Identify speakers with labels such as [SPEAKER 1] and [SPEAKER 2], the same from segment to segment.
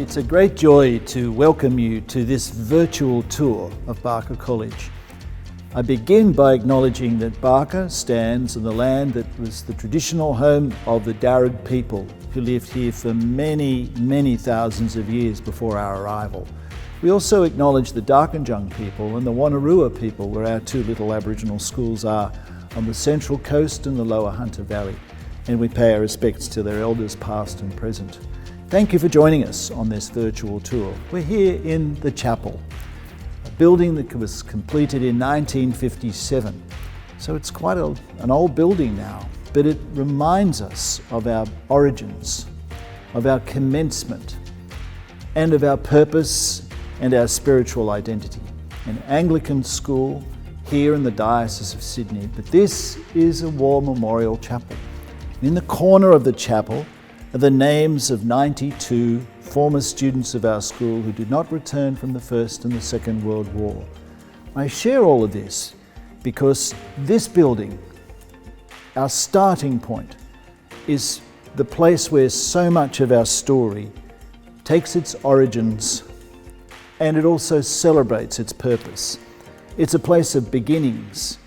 [SPEAKER 1] It's a great joy to welcome you to this virtual tour of Barker College. I begin by acknowledging that Barker stands on the land that was the traditional home of the Darug people who lived here for many, many thousands of years before our arrival. We also acknowledge the Darkinjung people and the Wanarua people, where our two little Aboriginal schools are on the Central Coast and the Lower Hunter Valley, and we pay our respects to their elders past and present. Thank you for joining us on this virtual tour. We're here in the chapel, a building that was completed in 1957. So it's quite an old building now, but it reminds us of our origins, of our commencement, and of our purpose and our spiritual identity. An Anglican school here in the Diocese of Sydney, but this is a war memorial chapel. In the corner of the chapel are the names of 92 former students of our school who did not return from the First and the Second World War. I share all of this because this building, our starting point, is the place where so much of our story takes its origins, and it also celebrates its purpose. It's a place of beginnings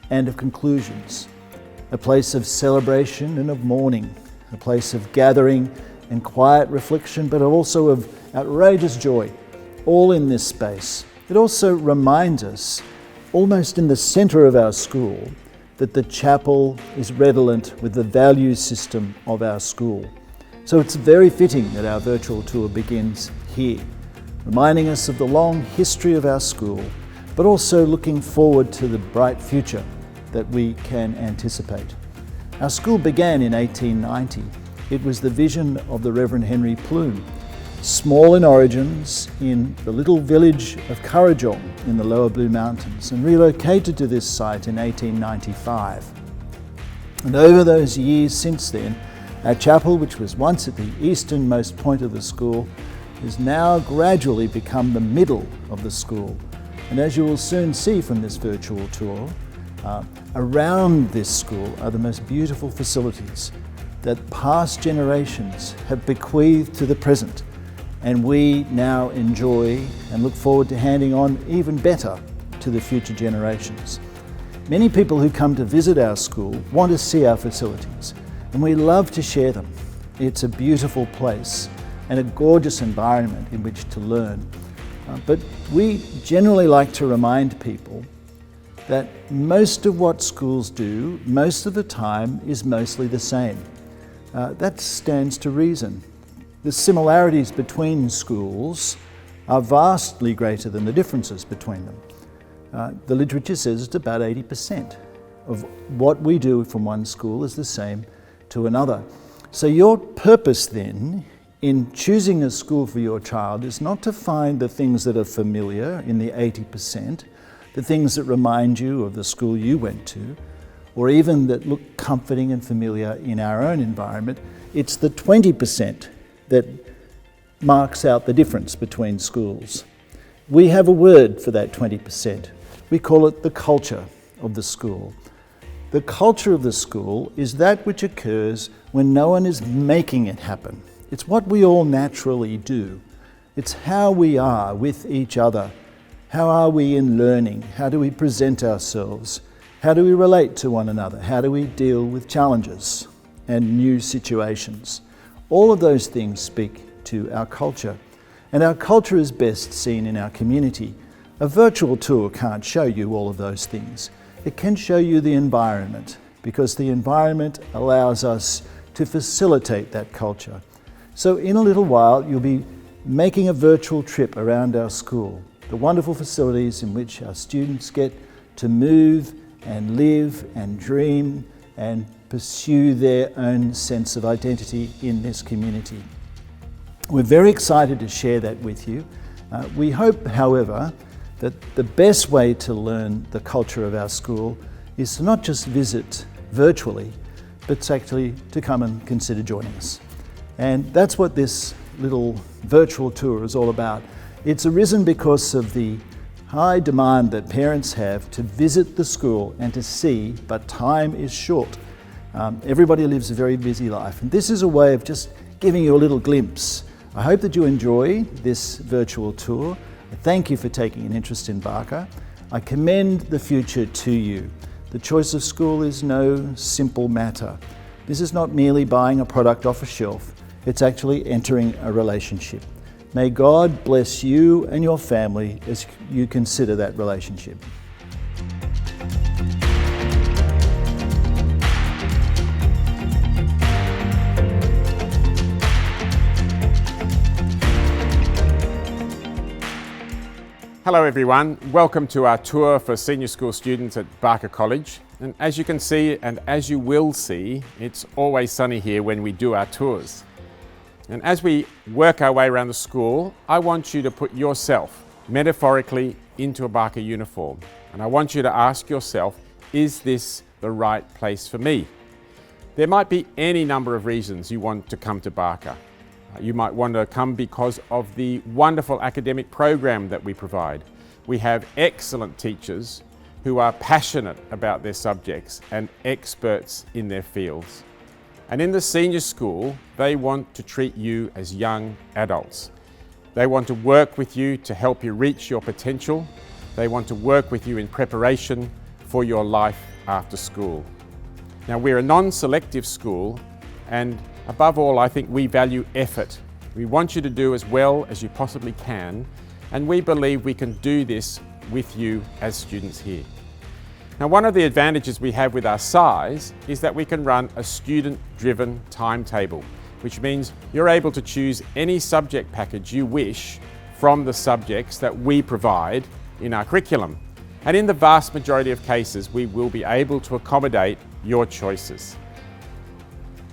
[SPEAKER 1] and of conclusions, a place of celebration and of mourning, a place of gathering and quiet reflection, but also of outrageous joy, all in this space. It also reminds us, almost in the centre of our school, that the chapel is redolent with the value system of our school. So it's very fitting that our virtual tour begins here, reminding us of the long history of our school, but also looking forward to the bright future that we can anticipate. Our school began in 1890. It was the vision of the Reverend Henry Plume, small in origins in the little village of Currajong in the Lower Blue Mountains, and relocated to this site in 1895. And over those years since then, our chapel, which was once at the easternmost point of the school, has now gradually become the middle of the school. And as you will soon see from this virtual tour, around this school are the most beautiful facilities that past generations have bequeathed to the present, and we now enjoy and look forward to handing on even better to the future generations. Many people who come to visit our school want to see our facilities, and we love to share them. It's a beautiful place and a gorgeous environment in which to learn. But we generally like to remind people that most of what schools do, most of the time, is mostly the same. That stands to reason. The similarities between schools are vastly greater than the differences between them. The literature says it's about 80% of what we do from one school is the same to another. So your purpose then in choosing a school for your child is not to find the things that are familiar in the 80%, the things that remind you of the school you went to, or even that look comforting and familiar in our own environment. It's the 20% that marks out the difference between schools. We have a word for that 20%. We call it the culture of the school. The culture of the school is that which occurs when no one is making it happen. It's what we all naturally do. It's how we are with each other. How are we in learning? How do we present ourselves? How do we relate to one another? How do we deal with challenges and new situations? All of those things speak to our culture. And our culture is best seen in our community. A virtual tour can't show you all of those things. It can show you the environment, because the environment allows us to facilitate that culture. So in a little while, you'll be making a virtual trip around our school, the wonderful facilities in which our students get to move and live and dream and pursue their own sense of identity in this community. We're very excited to share that with you. We hope, however, that the best way to learn the culture of our school is to not just visit virtually, but actually to come and consider joining us. And that's what this little virtual tour is all about. It's arisen because of the high demand that parents have to visit the school and to see, but time is short. Everybody lives a very busy life, and this is a way of just giving you a little glimpse I hope that you enjoy this virtual tour. Thank you for taking an interest in Barker. I commend the future to you. The choice of school is no simple matter. This is not merely buying a product off a shelf, it's actually entering a relationship. May God bless you and your family as you consider that relationship.
[SPEAKER 2] Hello everyone, welcome to our tour for senior school students at Barker College. And as you can see, and as you will see, it's always sunny here when we do our tours. And as we work our way around the school, I want you to put yourself, metaphorically, into a Barker uniform. And I want you to ask yourself, is this the right place for me? There might be any number of reasons you want to come to Barker. You might want to come because of the wonderful academic program that we provide. We have excellent teachers who are passionate about their subjects and experts in their fields. And in the senior school, they want to treat you as young adults. They want to work with you to help you reach your potential. They want to work with you in preparation for your life after school. Now, we're a non-selective school, and above all, I think we value effort. We want you to do as well as you possibly can, and we believe we can do this with you as students here. Now, one of the advantages we have with our size is that we can run a student-driven timetable, which means you're able to choose any subject package you wish from the subjects that we provide in our curriculum. And in the vast majority of cases, we will be able to accommodate your choices.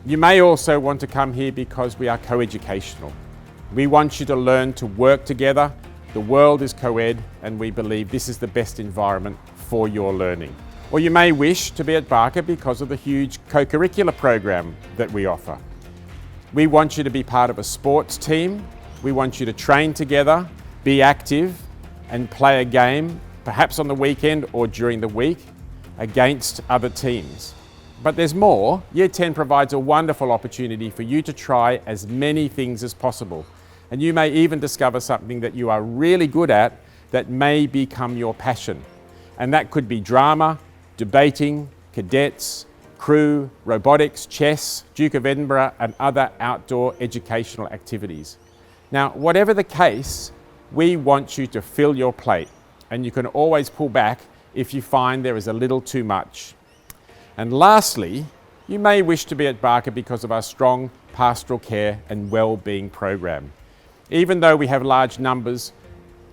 [SPEAKER 2] You may also want to come here because we are co-educational. We want you to learn to work together. The world is co-ed, and we believe this is the best environment for your learning. Or you may wish to be at Barker because of the huge co-curricular program that we offer. We want you to be part of a sports team. We want you to train together, be active, and play a game, perhaps on the weekend or during the week, against other teams. But there's more. Year 10 provides a wonderful opportunity for you to try as many things as possible. And you may even discover something that you are really good at that may become your passion. And that could be drama, debating, cadets, crew, robotics, chess, Duke of Edinburgh, and other outdoor educational activities. Now, whatever the case, we want you to fill your plate, and you can always pull back if you find there is a little too much. And lastly, you may wish to be at Barker because of our strong pastoral care and well-being program. Even though we have large numbers,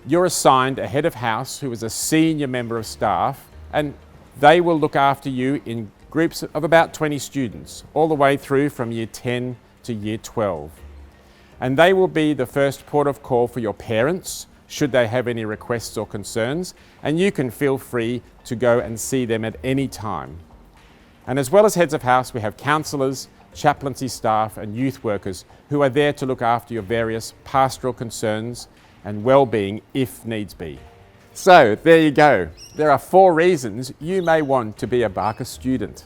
[SPEAKER 2] you're assigned a head of house who is a senior member of staff, and they will look after you in groups of about 20 students, all the way through from year 10 to year 12. And they will be the first port of call for your parents, should they have any requests or concerns, and you can feel free to go and see them at any time. And as well as heads of house, we have counsellors, chaplaincy staff and youth workers who are there to look after your various pastoral concerns and well-being if needs be. So there you go. There are 4 reasons you may want to be a Barker student.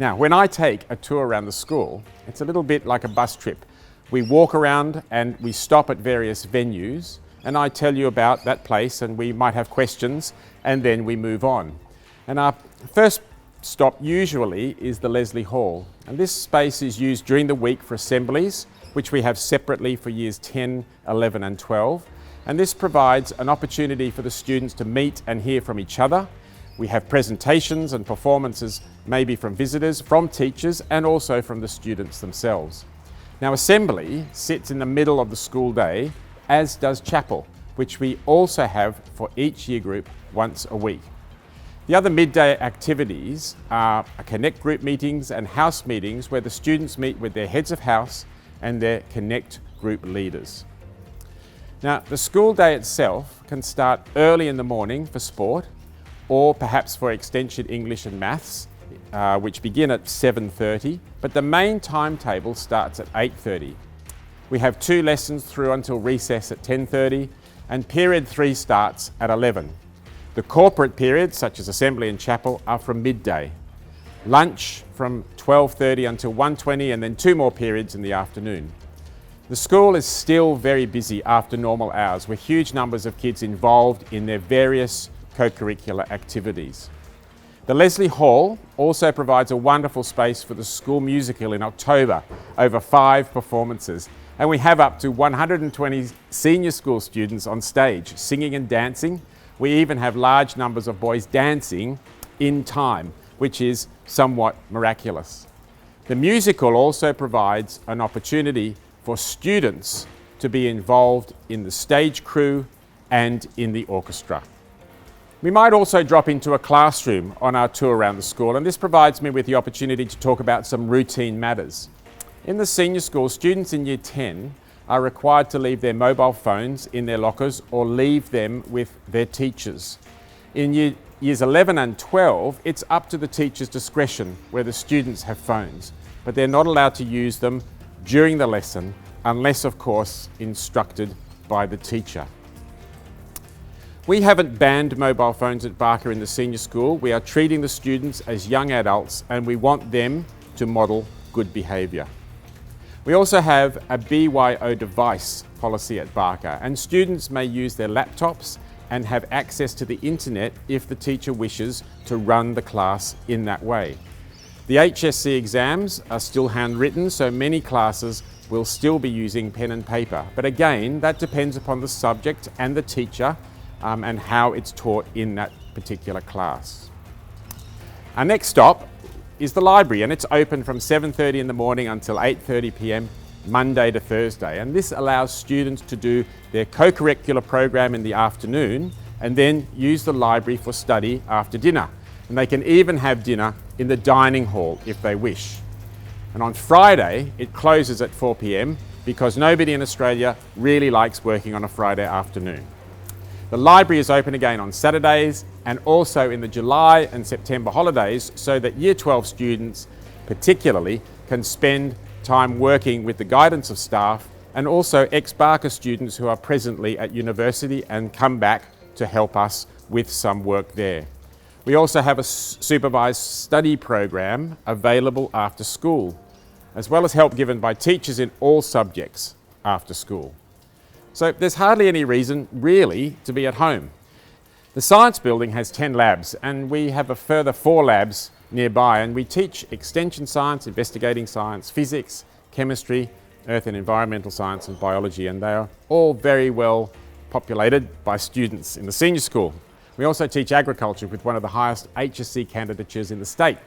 [SPEAKER 2] Now, when I take a tour around the school, it's a little bit like a bus trip. We walk around and we stop at various venues, and I tell you about that place, and we might have questions, and then we move on. And our first stop usually is the Leslie Hall, and this space is used during the week for assemblies, which we have separately for years 10, 11 and 12, and this provides an opportunity for the students to meet and hear from each other. We have presentations and performances, maybe from visitors, from teachers, and also from the students themselves. Now, assembly sits in the middle of the school day, as does chapel, which we also have for each year group once a week. The other midday activities are Connect group meetings and house meetings where the students meet with their heads of house and their Connect group leaders. Now, the school day itself can start early in the morning for sport, or perhaps for extension English and maths, which begin at 7:30, but the main timetable starts at 8:30. We have 2 lessons through until recess at 10:30, and period 3 starts at 11. The corporate periods, such as assembly and chapel, are from midday. Lunch from 12:30 until 1:20, and then 2 more periods in the afternoon. The school is still very busy after normal hours, with huge numbers of kids involved in their various co-curricular activities. The Leslie Hall also provides a wonderful space for the school musical in October, over 5 performances, and we have up to 120 senior school students on stage singing and dancing. We even have large numbers of boys dancing in time, which is somewhat miraculous. The musical also provides an opportunity for students to be involved in the stage crew and in the orchestra. We might also drop into a classroom on our tour around the school, and this provides me with the opportunity to talk about some routine matters. In the senior school, students in Year 10 are required to leave their mobile phones in their lockers or leave them with their teachers. In Years 11 and 12, it's up to the teacher's discretion whether students have phones, but they're not allowed to use them during the lesson unless, of course, instructed by the teacher. We haven't banned mobile phones at Barker in the senior school. We are treating the students as young adults, and we want them to model good behaviour. We also have a BYO device policy at Barker, and students may use their laptops and have access to the internet if the teacher wishes to run the class in that way. The HSC exams are still handwritten, so many classes will still be using pen and paper. But again, that depends upon the subject and the teacher and how it's taught in that particular class. Our next stop is the library, and it's open from 7:30 in the morning until 8:30 p.m. Monday to Thursday. And this allows students to do their co-curricular program in the afternoon and then use the library for study after dinner. And they can even have dinner in the dining hall if they wish. And on Friday, it closes at 4 p.m. because nobody in Australia really likes working on a Friday afternoon. The library is open again on Saturdays and also in the July and September holidays, so that Year 12 students particularly can spend time working with the guidance of staff, and also ex-Barker students who are presently at university and come back to help us with some work there. We also have a supervised study program available after school, as well as help given by teachers in all subjects after school. So there's hardly any reason really to be at home. The science building has 10 labs, and we have a further 4 labs nearby, and we teach extension science, investigating science, physics, chemistry, earth and environmental science and biology, and they are all very well populated by students in the senior school. We also teach agriculture with one of the highest HSC candidatures in the state,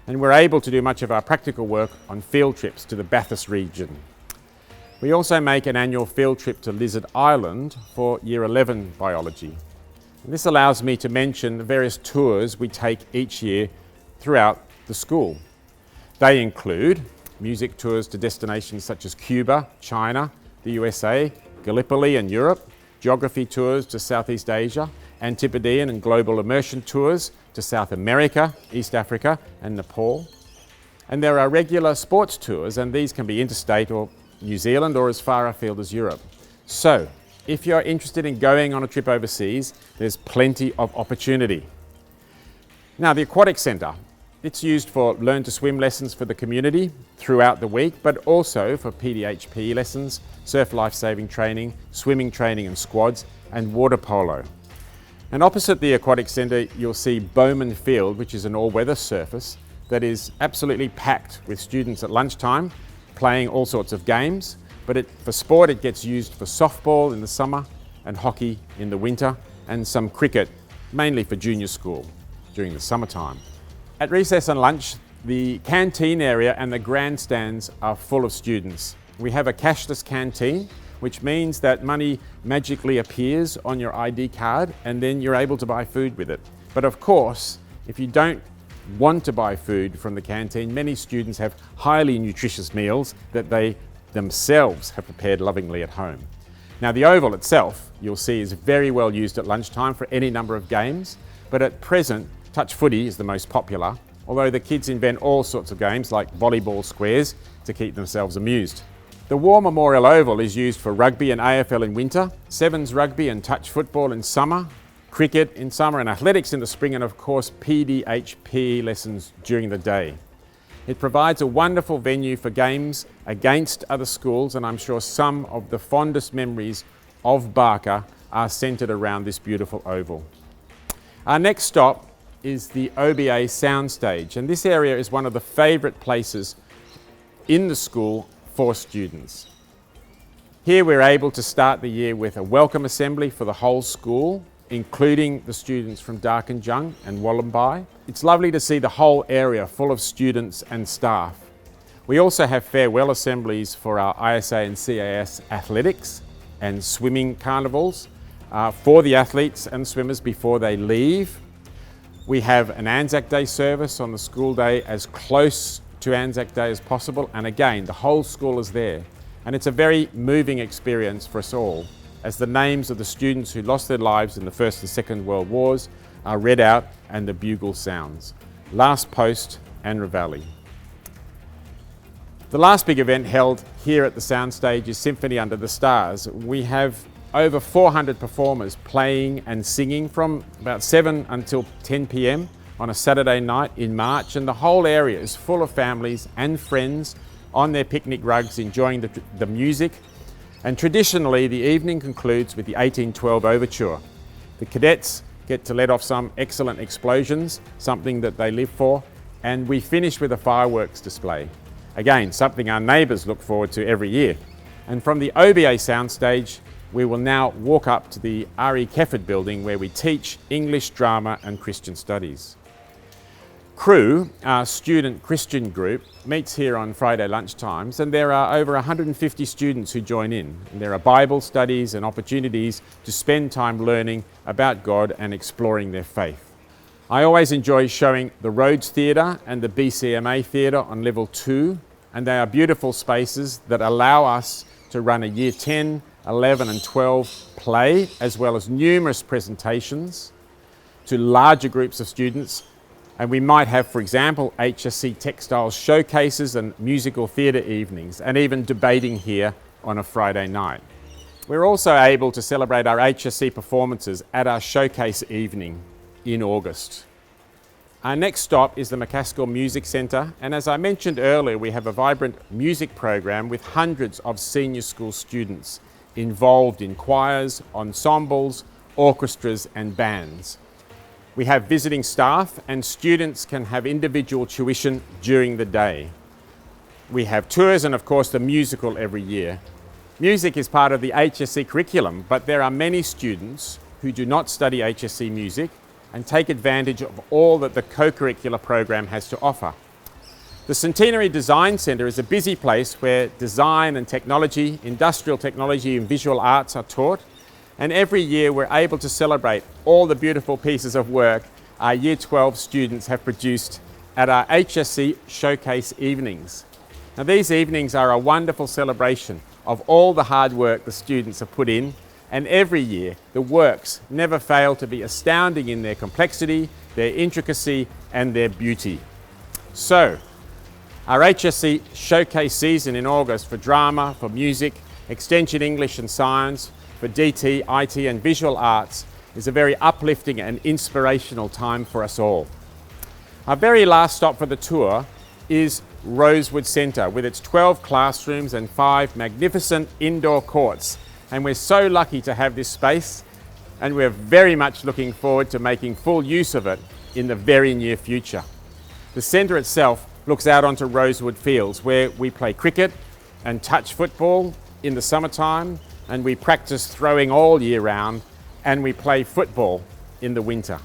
[SPEAKER 2] and we're able to do much of our practical work on field trips to the Bathurst region. We also make an annual field trip to Lizard Island for Year 11 biology. And this allows me to mention the various tours we take each year throughout the school. They include music tours to destinations such as Cuba, China, the USA, Gallipoli and Europe, geography tours to Southeast Asia, Antipodean and global immersion tours to South America, East Africa and Nepal. And there are regular sports tours, and these can be interstate or New Zealand or as far afield as Europe. So, if you're interested in going on a trip overseas, there's plenty of opportunity. Now, the Aquatic Centre, it's used for learn to swim lessons for the community throughout the week, but also for PDHP lessons, surf life-saving training, swimming training and squads, and water polo. And opposite the Aquatic Centre, you'll see Bowman Field, which is an all-weather surface that is absolutely packed with students at lunchtime playing all sorts of games. But for sport, it gets used for softball in the summer and hockey in the winter, and some cricket, mainly for junior school during the summertime. At recess and lunch, the canteen area and the grandstands are full of students. We have a cashless canteen, which means that money magically appears on your ID card and then you're able to buy food with it. But of course, if you don't want to buy food from the canteen, many students have highly nutritious meals that they themselves have prepared lovingly at home. Now, the oval itself, you'll see, is very well used at lunchtime for any number of games, but at present, touch footy is the most popular, although the kids invent all sorts of games like volleyball squares to keep themselves amused. The War Memorial Oval is used for rugby and AFL in winter, sevens rugby and touch football in summer, cricket in summer and athletics in the spring, and of course PDHP lessons during the day. It provides a wonderful venue for games against other schools, and I'm sure some of the fondest memories of Barker are centred around this beautiful oval. Our next stop is the OBA soundstage, and this area is one of the favourite places in the school for students. Here we're able to start the year with a welcome assembly for the whole school, including the students from Darkinjung and Wollombi. It's lovely to see the whole area full of students and staff. We also have farewell assemblies for our ISA and CAS athletics and swimming carnivals for the athletes and swimmers before they leave. We have an Anzac Day service on the school day as close to Anzac Day as possible, and again the whole school is there, and it's a very moving experience for us all as the names of the students who lost their lives in the First and Second World Wars are read out and the bugle sounds. Last Post and Reveille. The last big event held here at the soundstage is Symphony Under the Stars. We have over 400 performers playing and singing from about 7 until 10 p.m. on a Saturday night in March, and the whole area is full of families and friends on their picnic rugs enjoying the music. And traditionally the evening concludes with the 1812 Overture. The cadets get to let off some excellent explosions, something that they live for, and we finish with a fireworks display. Again, something our neighbours look forward to every year. And from the OBA soundstage, we will now walk up to the R.E. Kefford building where we teach English, drama and Christian studies. Crew, our student Christian group, meets here on Friday lunchtimes, and there are over 150 students who join in. And there are Bible studies and opportunities to spend time learning about God and exploring their faith. I always enjoy showing the Rhodes Theatre and the BCMA Theatre on level 2, and they are beautiful spaces that allow us to run a Year 10, 11 and 12 play, as well as numerous presentations to larger groups of students. And we might have, for example, HSC textiles showcases and musical theatre evenings, and even debating here on a Friday night. We're also able to celebrate our HSC performances at our showcase evening in August. Our next stop is the McCaskill Music Centre, and as I mentioned earlier, we have a vibrant music program with hundreds of senior school students involved in choirs, ensembles, orchestras and bands. We have visiting staff, and students can have individual tuition during the day. We have tours and of course the musical every year. Music is part of the HSC curriculum, but there are many students who do not study HSC music and take advantage of all that the co-curricular program has to offer. The Centenary Design Centre is a busy place where design and technology, industrial technology and visual arts are taught. And every year we're able to celebrate all the beautiful pieces of work our Year 12 students have produced at our HSC Showcase evenings. Now these evenings are a wonderful celebration of all the hard work the students have put in, and every year the works never fail to be astounding in their complexity, their intricacy and their beauty. So, our HSC Showcase season in August for drama, for music, extension English and science, for DT, IT and visual arts is a very uplifting and inspirational time for us all. Our very last stop for the tour is Rosewood Centre with its 12 classrooms and 5 magnificent indoor courts. And we're so lucky to have this space, and we're very much looking forward to making full use of it in the very near future. The centre itself looks out onto Rosewood Fields where we play cricket and touch football in the summertime, and we practice throwing all year round, and we play football in the winter.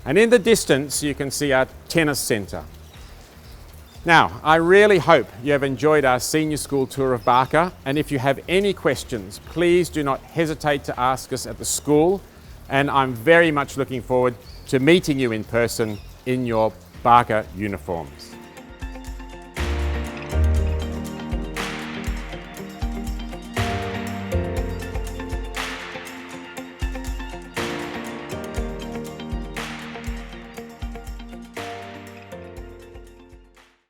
[SPEAKER 2] And in the distance you can see our tennis centre. Now, I really hope you have enjoyed our senior school tour of Barker, and if you have any questions, please do not hesitate to ask us at the school, and I'm very much looking forward to meeting you in person in your Barker uniforms.